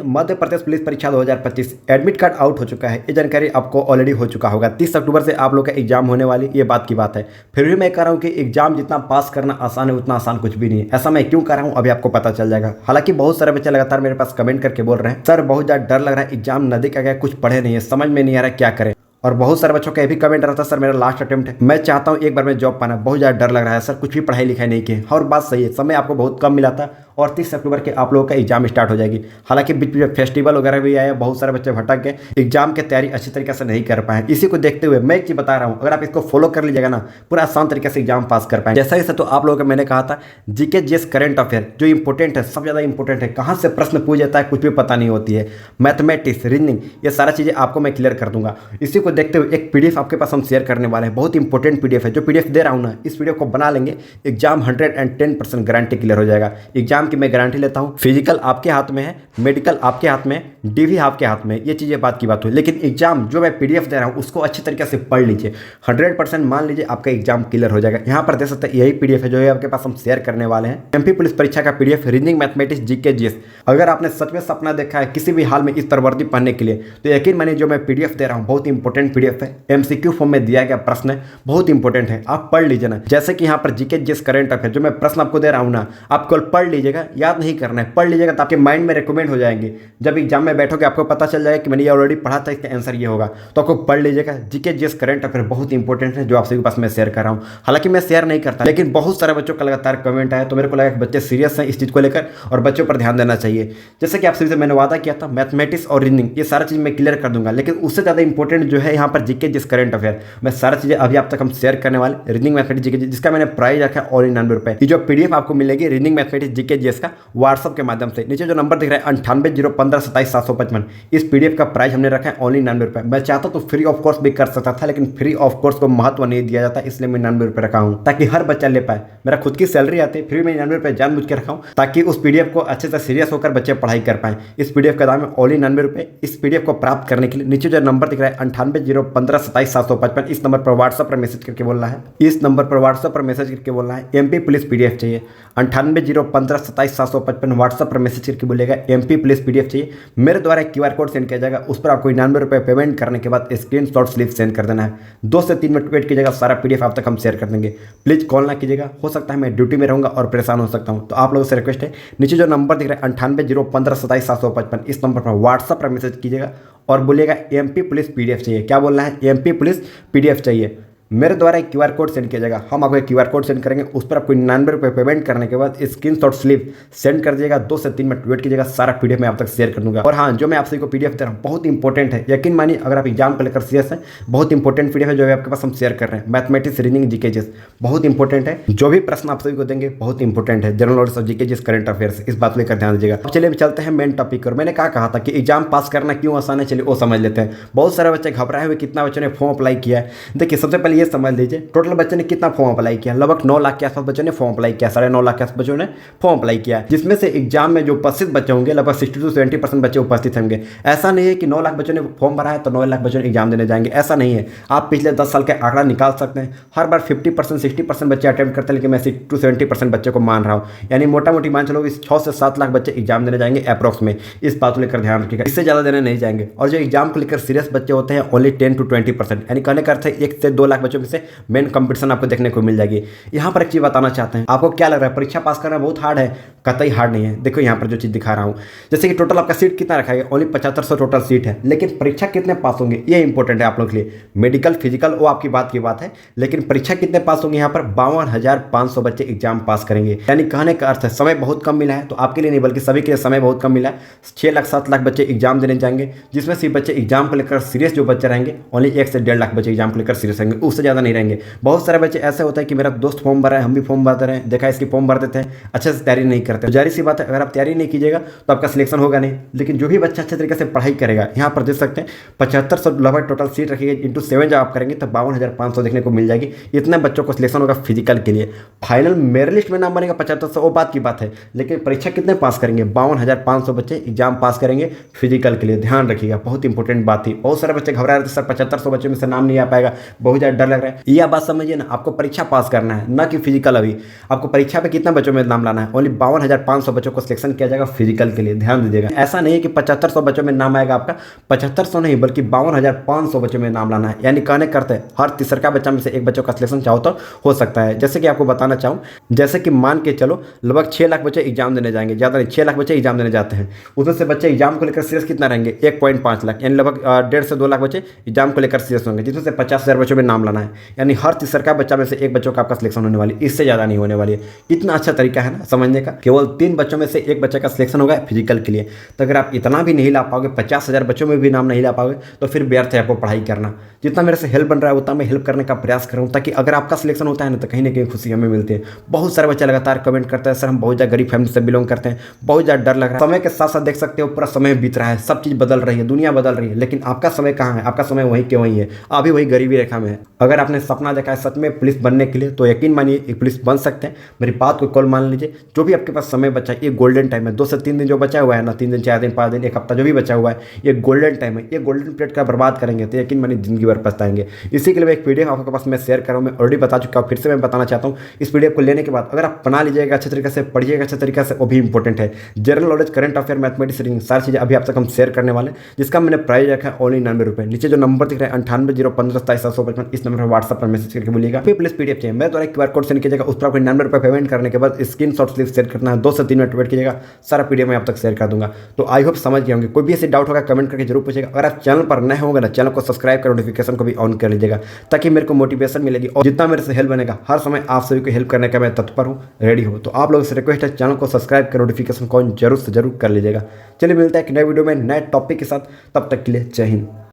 Madhya Pradesh police परीक्षा 2025 admit card out हो चुका है। ये जानकारी आपको ऑलरेडी हो चुका होगा। 30 अक्टूबर से आप लोग का एग्जाम होने वाली, ये बात की बात है। फिर भी मैं कह रहा हूँ कि एग्जाम जितना पास करना आसान है उतना आसान कुछ भी नहीं है। ऐसा मैं क्यों कह रहा हूँ अभी आपको पता चल जाएगा। हालांकि बहुत सारे बच्चे लगातार मेरे पास कमेंट करके बोल रहे हैं सर बहुत ज़्यादा डर लग रहा है, एग्जाम नजदीक आ गया, कुछ पढ़े नहीं है, समझ में नहीं आ रहा क्या करें। और बहुत सारे बच्चों का ये भी कमेंट रहता है सर मेरा लास्ट अटेम्प्ट है, मैं चाहता हूँ एक बार में जॉब पाना, बहुत ज़्यादा डर लग रहा है सर, कुछ भी पढ़ाई लिखाई नहीं की। और बात सही है, समय आपको बहुत कम मिला था और 30 अक्टूबर के आप लोगों का एग्जाम स्टार्ट हो जाएगी। हालांकि बीच में फेस्टिवल वगैरह भी आया, बहुत सारे बच्चे भटक गए, एग्जाम की तैयारी अच्छी तरीके से नहीं कर पाए। इसी को देखते हुए मैं एक चीज़ बता रहा हूँ, अगर आप इसको फॉलो कर लीजिएगा ना, पूरा आसान तरीके से एग्जाम पास कर पाएंगे। जैसा ही तो आप लोगों को मैंने कहा था जीके जीएस करंट अफेयर जो इंपॉर्टेंट है, सबसे ज़्यादा इंपॉर्टेंट है, कहाँ से प्रश्न पूछ जाता है कुछ भी पता नहीं होती है, मैथमेटिक्स, रीजनिंग, ये सारा चीज़ें आपको मैं क्लियर कर दूंगा। इसी को देखते हुए एक पीडीएफ आपके पास हम शेयर करने वाले हैं, बहुत इंपॉर्टेंट पीडीएफ है। जो पीडीएफ दे रहा हूँ ना, इस पीडीएफ को बना लेंगे, एग्जाम 110% गारंटी क्लियर हो जाएगा। एग्जाम की मैं गारंटी लेता हूँ। फिजिकल आपके हाथ में है, मेडिकल आपके हाथ में, डीवी आपके हाथ में, ये चीज़ें बात की बात हुई। लेकिन एग्जाम जो मैं पीडीएफ दे रहा हूँ उसको अच्छी तरीके से पढ़ लीजिए, 100% मान लीजिए आपका एग्जाम क्लियर हो जाएगा। यहाँ पर देख सकते हैं यही पीडीएफ है जो है आपके पास हम शेयर करने वाले हैं। एमपी पुलिस परीक्षा का PDF, reasoning, mathematics, GK GS. अगर आपने सच में सपना देखा है किसी भी हाल में इस तरह वर्दी पढ़ने के लिए, तो यकीन मानिए जो मैं पीडीएफ दे रहा हूँ बहुत इंपॉर्टेंट पीडीएफ है। एमसीक्यू फॉर्म में दिया गया प्रश्न है, बहुत इंपॉर्टेंट है, आप पढ़ लीजिए ना। जैसे कि यहाँ पर जीके जीएस करंट अफेयर जो मैं प्रश्न आपको दे रहा हूँ ना, आप केवल पढ़ लीजिएगा, याद नहीं करना है, पढ़ लीजिएगा तो आपके माइंड में रिकमेंड हो जाएंगे। जब एग्जाम में बैठोगे आपको पता चल जाएगा कि मैंने ये ऑलरेडी पढ़ा था, इसका आंसर ये होगा, तो आपको पढ़ लीजिएगा। जीके जीएस करंट अफेयर बहुत इंपॉर्टेंट है जो आप सभी के पास मैं शेयर कर रहा हूँ। हालांकि मैं शेयर नहीं करता, लेकिन बहुत सारे बच्चों का लगातार कमेंट आया तो मेरे को लगा कि बच्चे सीरियस हैं इस चीज़ को लेकर और बच्चों पर ध्यान देना चाहिए। जैसे कि आप सभी से मैंने वादा किया था, मैथमेटिक्स और रीजनिंग ये सारा चीज़ मैं क्लियर कर दूंगा, लेकिन उससे ज़्यादा इंपॉर्टेंट जो है यहाँ पर जीके जीएस करंट अफेयर, मैं सारा चीज़ें अभी आप तक हम शेयर करने वाले। रीजनिंग, मैथमेटिक्स, जीके जीएस, जिसका मैंने प्राइस रखा है ओनली 99 रुपये। ये जो पीडीएफ आपको मिलेगी रीजनिंग, मैथमेटिक्स, जीके जीएस का व्हाट्सअप के माध्यम से, नीचे जो नंबर दिख रहा है 9801577755, इस पीडीएफ का प्राइस हमने रखा है ओनली 99 रुपये। मैं चाहता तो फ्री ऑफ कोर्स भी कर सकता था, लेकिन फ्री ऑफ कोर्स को महत्व नहीं दिया जाता, इसलिए मैं 99 रुपये रखा हूँ ताकि हर बच्चा ले पाए। मेरा खुद की सैलरी आती है, फिर मैं 99 रुपये जानबूझ के रखा हूँ ताकि उस पीडीएफ को अच्छे से सीरियस होकर बच्चे पढ़ाई कर पाएं। इस पीडीएफ का दाम है ओनली 99 रुपये। इस पीडीएफ को प्राप्त करने के लिए नीचे जो नंबर दिख रहा है 9801577755, इस नंबर पर व्हाट्सअप पर मैसेज करके बोलना है, इस नंबर पर व्हाट्सअप पर मैसेज करके बोलना है एमपी पुलिस पीडीएफ चाहिए। 9801577755 व्हाट्सअप पर मैसेज करके बोलेगा एमपी पुलिस पीडीएफ चाहिए। मेरे द्वारा क्यूआर कोड सेंड किया जाएगा, उस पर आपको 99 रुपये पेमेंट करने के बाद स्क्रीनशॉट स्लिप सेंड कर देना है। 2 से 3 मिनट वेट कीजिएगा, सारा पीडीएफ आप तक हम शेयर कर देंगे। प्लीज़ कॉल ना कीजिएगा, हो सकता है मैं ड्यूटी में रहूँगा और परेशान हो सकता हूँ, तो आप लोगों से रिक्वेस्ट है नीचे जो नंबर दिख रहा है 9801577755, इस नंबर पर व्हाट्सअप पर मैसेज कीजिएगा और बोलिएगा एमपी पुलिस पीडीएफ चाहिए। क्या बोलना है? एमपी पुलिस पीडीएफ चाहिए। मेरे द्वारा एक क्यूआर कोड सेंड किया जाएगा, हम आपको एक क्यूआर कोड सेंड करेंगे, उस पर आपको 99 रुपये पेमेंट करने के बाद स्क्रीनशॉट स्लिप सेंड कर दीजिएगा। 2 से 3 मिनट वेट कीजिएगा, सारा पीडीएफ मैं आप तक शेयर कर दूंगा। और हाँ, जो मैं आप सभी को पीडीएफ दे रहा हूँ बहुत इंपॉर्टेंट है, यकीन मानिए अगर आप एग्जाम को लेकर सीरियस हैं, बहुत इंपॉर्टेंट पीडीएफ है जो आपके पास हम शेयर कर रहे हैं। मैथमेटिक्स, रीजनिंग, जीके जीएस बहुत इंपॉर्टेंट है, जो भी प्रश्न आप सभी को देंगे बहुत इंपॉर्टेंट है। General knowledge, GK GS, current affairs, इस बात को लेकर ध्यान दीजिएगा। अब चलिए चलते हैं मेन टॉपिक। और मैंने कहा था कि एग्जाम पास करना क्यों आसान है, चलिए वो समझ लेते हैं। बहुत सारे बच्चे घबराए हुए, कितना बच्चों ने फॉर्म अप्लाई किया है। देखिए सबसे पहले ये समझ लीजिए टोटल बच्चे ने कितना फॉर्म अप्लाई किया। लगभग 9 लाख के आसपास बच्चों ने फॉर्म अप्लाई किया, 9.5 लाख के आसपास बच्चों ने फॉर्म अप्लाई किया, जिसमें से एग्जाम में जो उपस्थित बच्चे होंगे लगभग 60 से 70% बच्चे उपस्थित होंगे। ऐसा नहीं है कि 9 लाख बच्चों ने फॉर्म भरा है तो 9 लाख बच्चों ने एग्जाम देने जाएंगे, ऐसा नहीं है। आप पिछले 10 साल के आंकड़ा निकाल सकते हैं, हर बार 50% 60% बच्चे अटेम्प्ट करते हैं, लेकिन मैं 60 to 70% बच्चे को मान रहा हूँ, यानी मोटा मोटी मान चलो 6 से 7 लाख बच्चे एग्जाम देने जाएंगे अप्रॉक्स में। इस बात को लेकर ध्यान रखिएगा, इससे ज़्यादा देने नहीं जाएंगे। और जो एग्जाम को लेकर सीरियस बच्चे होते हैं ओनली 10 to 20%, यानी कहने का अर्थ है 1 से 2 लाख बच्चों में से मेन कंपटीशन आपको देखने को मिल जाएगी। यहाँ पर एक चीज बताना चाहते हैं, आपको क्या लग रहा है परीक्षा पास करना बहुत हार्ड है? कतई हार्ड नहीं है। देखो यहाँ पर जो चीज दिखा रहा हूँ, जैसे कि टोटल आपका सीट कितना रखा है, ओनली 7500 टोटल सीट है, लेकिन परीक्षा कितने पास होंगे ये इंपॉर्टेंट है आप लोग के लिए। मेडिकल, फिजिकल वो आपकी बात की बात है, लेकिन परीक्षा कितने पास होंगे? यहाँ पर 52,500 बच्चे एग्जाम पास करेंगे। यानी कहने का अर्थ है समय बहुत कम मिला है, तो आपके लिए नहीं बल्कि सभी के लिए समय बहुत कम मिला है। 6 लाख 7 लाख बच्चे एग्जाम देने जाएंगे, जिसमें से बच्चे एग्जाम को लेकर सीरियस जो बच्चे रहेंगे ओनली 1 से 1.5 लाख बच्चे एग्जाम को लेकर सीरियस रहेंगे, उससे ज़्यादा नहीं रहेंगे। बहुत सारे बच्चे ऐसे होता है कि मेरा दोस्त फॉर्म भरा है, हम भी फॉर्म भरते रहे, देखा इसकी फॉर्म भर देते हैं, अच्छे से तैयारी नहीं करते। जाहिर सी बात है अगर आप तैयारी नहीं कीजिएगा तो आपका सिलेक्शन होगा नहीं। लेकिन जो भी बच्चा अच्छे तरीके से पढ़ाई करेगा, यहाँ पर देख सकते हैं 7500 लगभग टोटल सीट रखी गई, इंटू 7 जब आप करेंगे तो 52,500 देखने को मिल जाएगी। इतने बच्चों को सिलेक्शन होगा फिजिकल के लिए। फाइनल मेरिट लिस्ट में नाम बनेगा 7500, वो बात की बात है, लेकिन परीक्षा कितने पास करेंगे? 52,500 बच्चे एग्जाम पास करेंगे फिजिकल के लिए। ध्यान रखिएगा, बहुत इंपॉर्टेंट बात थी। बहुत सारे बच्चे घबरा रहे थे सर 7500 बच्चों में से नाम नहीं आ पाएगा, बहुत ज़्यादा डर लग रहा है। यह बात समझिए ना, आपको परीक्षा पास करना है, ना कि फिजिकल। अभी आपको परीक्षा पे कितना बच्चों में नाम लाना है, ओनली 52,500 बच्चों को सिलेक्शन किया जाएगा फिजिकल के लिए, ध्यान दीजिएगा। ऐसा नहीं है कि 7500 बच्चों में नाम आएगा आपका, 7500 नहीं बल्कि 52,500 बच्चों में नाम लाना है। यानी कहने करते हैं हर तीसरा बच्चा में से एक बच्चों का सिलेक्शन चाहो तो हो सकता है। जैसे कि आपको बताना चाहूँ, जैसे कि मान के चलो लगभग 6 लाख बच्चे एग्जाम देने जाएंगे, ज़्यादा नहीं 6 लाख बच्चे एग्जाम देने जाते हैं। उसमें से बच्चे एग्जाम को लेकर सीरियस कितना रहेंगे, 1.5 लाख, यानी लगभग 1.5 से 2 लाख बच्चे एग्जाम को लेकर सीरियस होंगे, जिसमें से 50,000 बच्चों में नाम लाना है। यानी हर तीसरा बच्चा में से एक बच्चों का आपका सिलेक्शन होने वाली, इससे ज़्यादा नहीं होने वाली है। कितना अच्छा तरीका है ना समझने का। केवल 3 बच्चों में से एक बच्चे का सिलेक्शन होगा फिजिकल के लिए। तो अगर आप इतना भी नहीं ला पाओगे, 50,000 बच्चों में भी नाम नहीं ला पाओगे, तो फिर व्यर्थ है आपको पढ़ाई करना। जितना मेरे से हेल्प बन रहा है उतना मैं हेल्प करने का प्रयास करूँ, ताकि अगर आपका सिलेक्शन होता है ना तो कहीं ना कहीं खुशी हमें मिलती है। बहुत सारे बच्चे लगातार कमेंट करते हैं, सर हम बहुत ज़्यादा गरीब फैमिली से बिलोंग करते हैं, बहुत ज़्यादा डर लग रहा है। समय के साथ साथ देख सकते हो पूरा समय बीत रहा है, सब चीज़ बदल रही है, दुनिया बदल रही है, लेकिन आपका समय कहाँ है? आपका समय वहीं के वहीं है, अभी वही गरीबी रेखा में है। अगर आपने सपना देखा है सच में पुलिस बनने के लिए, तो यकीन मानिए एक पुलिस बन सकते हैं। मेरी बात को कॉल मान लीजिए। जो भी आपके पास समय बचा है, ये गोल्डन टाइम है। 2 से 3 दिन जो बचा हुआ है ना, 3 दिन 4 दिन 5 दिन 1 हफ्ता जो भी बचा हुआ है, ये गोल्डन टाइम है। ये गोल्डन पीरियड का बर्बाद करेंगे तो यकीन मानिए जिंदगी भर पछताएंगे। इसी के लिए एक पीडीएफ आपके पास मैं शेयर कर रहा हूँ, मैं ऑलरेडी बता चुका हूँ, फिर से मैं बताना चाहता हूँ। इस पीडीएफ को लेने के बाद अगर आप बना लीजिएगा अच्छे तरीके से, पढ़िएगा अच्छे तरीके से, वो भी इंपॉर्टेंट है। General knowledge, current affair, mathematics, reasoning, सारी चीज़ें अभी आप तक हम शेयर करने वाले हैं, जिसका मैंने प्राइस रखा है ओनली 99 रुपये। नीचे जो नंबर दिख रहा है 9801577755, इस नंबर पर व्हाट्सअप पर मैसेज करके बोलिएगा प्लीज पीडीएफ चाहिए। मैं द्वारा QR कोड सेंड कीजिएगा, उस पर आपको 99 रुपये पेमेंट करने के बाद स्क्रीनशॉट स्लिप शेयर करना है। 2 से 3 मिनट वेट कीजिएगा, सारा पीडीएफ मैं आप तक शेयर कर दूंगा। तो आई होप समझ गए होंगे। कोई भी ऐसे डाउट होगा कमेंट करके जरूर पूछेगा। अगर आप चैनल पर नए होंगे ना, चैनल को सब्सक्राइब कर नोटिफिकेशन को भी ऑन कर लीजिएगा, ताकि मेरे को मोटिवेशन मिलेगी और जितना मेरे से हेल्प बनेगा हर समय आप सभी को हेल्प करने का मैं तत्पर हूँ, रेडी हूँ। तो आप लोगों से रिक्वेस्ट है चैनल को सब्सक्राइब कर नोटिफिकेशन को जरूर से जरूर कर लीजिएगा। चलिए मिलता है एक नए वीडियो में नए टॉपिक के साथ, तब तक के लिए जय हिंद।